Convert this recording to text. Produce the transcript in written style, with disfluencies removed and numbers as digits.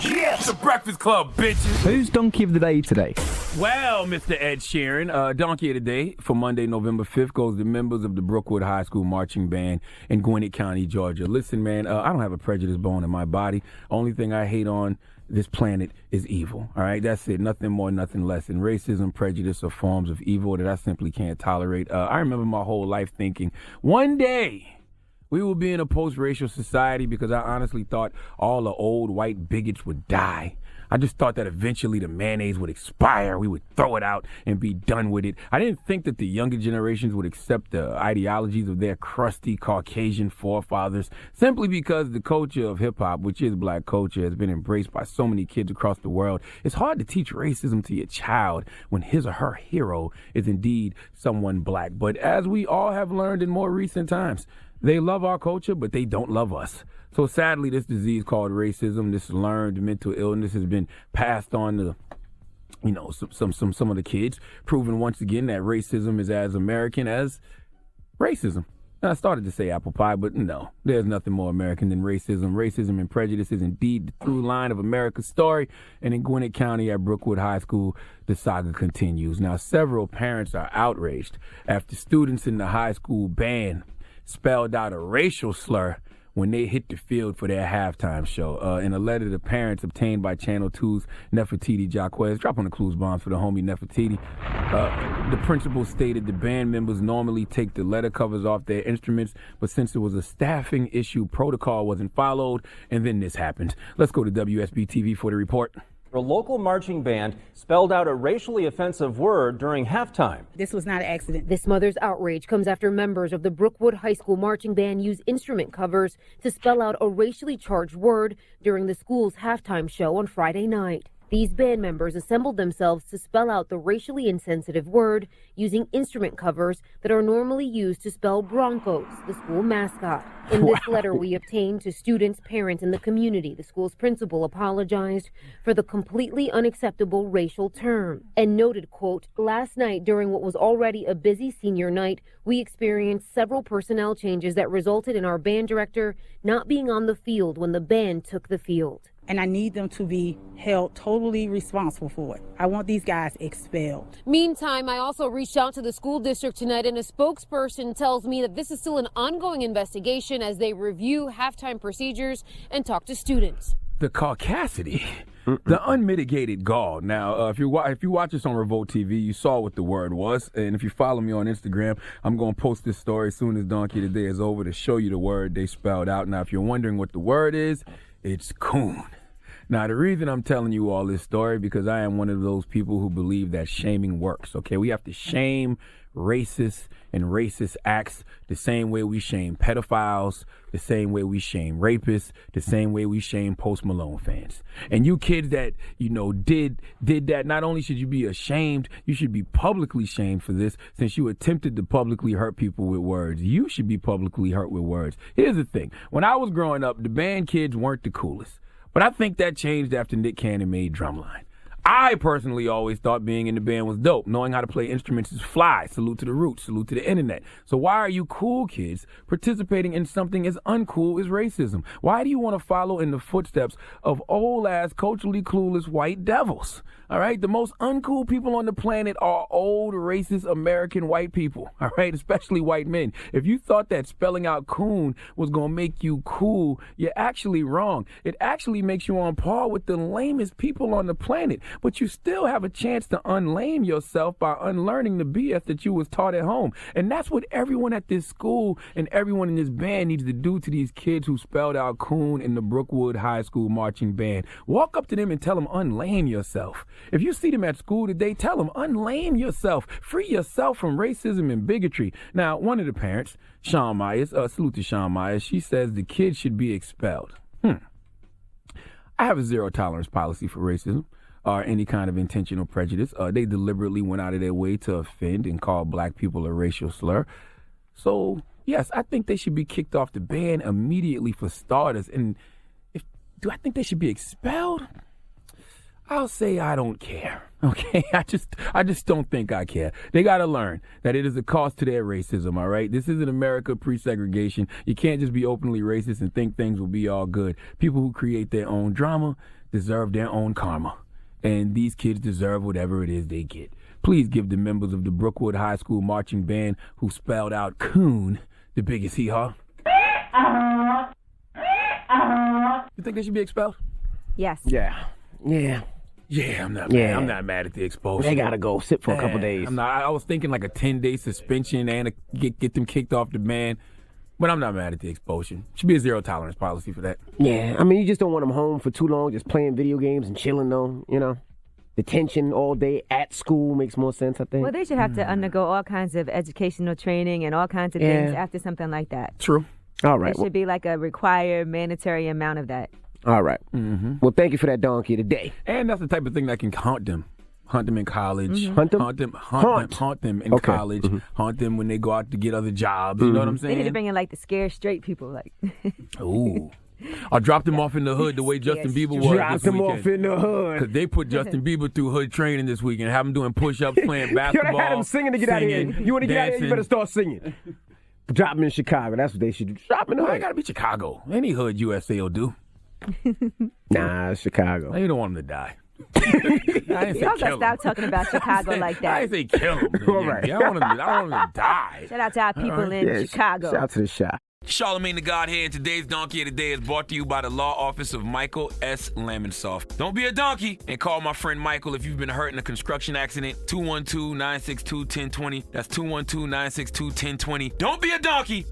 Yes, the Breakfast Club, bitches. Who's Donkey of the Day today? Well, Mr. Ed Sheeran, Donkey of the Day for Monday, November 5th goes to members of the Brookwood High School Marching Band in Gwinnett County, Georgia. Listen, man, I don't have a prejudice bone in my body. Only thing I hate on this planet is evil, all right? That's it. Nothing more, nothing less. And racism, prejudice are forms of evil that I simply can't tolerate. I remember my whole life thinking, one day we will be in a post-racial society, because I honestly thought all the old white bigots would die. I just thought that eventually the mayonnaise would expire, we would throw it out and be done with it. I didn't think that the younger generations would accept the ideologies of their crusty Caucasian forefathers, simply because the culture of hip-hop, which is black culture, has been embraced by so many kids across the world. It's hard to teach racism to your child when his or her hero is indeed someone black. But as we all have learned in more recent times, they love our culture, but they don't love us. So sadly, this disease called racism, this learned mental illness, has been passed on to, you know, some of the kids, proving once again that racism is as American as racism. I started to say apple pie, but no, there's nothing more American than racism. Racism and prejudice is indeed the through line of America's story. And in Gwinnett County at Brookwood High School, the saga continues. Now, several parents are outraged after students in the high school band spelled out a racial slur when they hit the field for their halftime show. In a letter to parents obtained by Channel 2's Nefertiti Jacquez, drop on the clues bombs for the homie Nefertiti, the principal stated the band members normally take the letter covers off their instruments, but since it was a staffing issue, protocol wasn't followed, and then this happened. Let's go to WSB TV for the report. A local marching band spelled out a racially offensive word during halftime. This was not an accident. This mother's outrage comes after members of the Brookwood High School marching band used instrument covers to spell out a racially charged word during the school's halftime show on Friday night. These band members assembled themselves to spell out the racially insensitive word using instrument covers that are normally used to spell Broncos, the school mascot. In this letter we obtained to students, parents, and the community, the school's principal apologized for the completely unacceptable racial term and noted, quote, "Last night during what was already a busy senior night, we experienced several personnel changes that resulted in our band director not being on the field when the band took the field." And I need them to be held totally responsible for it. I want these guys expelled. Meantime, I also reached out to the school district tonight, and a spokesperson tells me that this is still an ongoing investigation as they review halftime procedures and talk to students. The caucasity, the unmitigated gall. Now, if you watch us on Revolt TV, you saw what the word was. And if you follow me on Instagram, I'm going to post this story as soon as Donkey Today is over to show you the word they spelled out. Now, if you're wondering what the word is, it's coon. Now, the reason I'm telling you all this story, because I am one of those people who believe that shaming works, okay? We have to shame racist and racist acts the same way we shame pedophiles, the same way we shame rapists, the same way we shame Post Malone fans. And you kids that, you know, did that, not only should you be ashamed, you should be publicly shamed for this, since you attempted to publicly hurt people with words. You should be publicly hurt with words. Here's the thing. When I was growing up, the band kids weren't the coolest. But I think that changed after Nick Cannon made Drumline. I personally always thought being in the band was dope. Knowing how to play instruments is fly. Salute to the roots. Salute to the internet. So why are you cool kids participating in something as uncool as racism? Why do you want to follow in the footsteps of old-ass, culturally clueless white devils? All right? The most uncool people on the planet are old, racist American white people. All right? Especially white men. If you thought that spelling out coon was going to make you cool, you're actually wrong. It actually makes you on par with the lamest people on the planet. But you still have a chance to unlame yourself by unlearning the BS that you was taught at home. And that's what everyone at this school and everyone in this band needs to do to these kids who spelled out coon in the Brookwood High School marching band. Walk up to them and tell them, unlame yourself. If you see them at school today, tell them, unlame yourself. Free yourself from racism and bigotry. Now, one of the parents, Sean Myers, salute to Sean Myers, she says the kids should be expelled. I have a zero tolerance policy for racism or any kind of intentional prejudice. They deliberately went out of their way to offend and call black people a racial slur. So, yes, I think they should be kicked off the band immediately for starters. And do I think they should be expelled? I'll say I don't care. Okay, I just don't think I care. They got to learn that it is a cost to their racism, all right? This isn't America pre-segregation. You can't just be openly racist and think things will be all good. People who create their own drama deserve their own karma. And these kids deserve whatever it is they get. Please give the members of the Brookwood High School marching band who spelled out coon the biggest hee-haw. You think they should be expelled? Yes. Yeah. I'm not mad. I'm not mad at the expulsion. They gotta go sit for a couple days. I was thinking like a 10-day suspension and get them kicked off the band. But I'm not mad at the expulsion. Should be a zero tolerance policy for that. Yeah, I mean, you just don't want them home for too long, just playing video games and chilling, though, you know. Detention all day at school makes more sense, I think. Well, they should have to undergo all kinds of educational training and all kinds of things after something like that. True. All right. There should be like a required mandatory amount of that. All right. Well, thank you for that donkey today. And that's the type of thing that can haunt them. Haunt them in college. Hunt them? Haunt them in college. Haunt them when they go out to get other jobs. You know what I'm saying? They need to bring in like the scared straight people. Like, ooh. I dropped them off in the hood the way Justin Bieber was. Dropped them off in the hood. Because they put Justin Bieber through hood training this weekend. Have him doing push-ups, playing basketball. Yo, they had him singing to get out of here. You want to get out of here, you better start singing. Drop him in Chicago. That's what they should do. Drop him in the hood. I gotta be Chicago. Any hood USA will do. Nah, it's Chicago. You don't want him to die. Y'all gotta stop talking about Chicago like that. I didn't say kill him. All right. I want him to die. Shout out to our people in Chicago. Shout out to the shop. Charlamagne the God here, and today's Donkey of the Day is brought to you by the Law Office of Michael S. Lamonsoff. Don't be a donkey and call my friend Michael if you've been hurt in a construction accident. 212-962-1020. That's 212-962-1020. Don't be a donkey.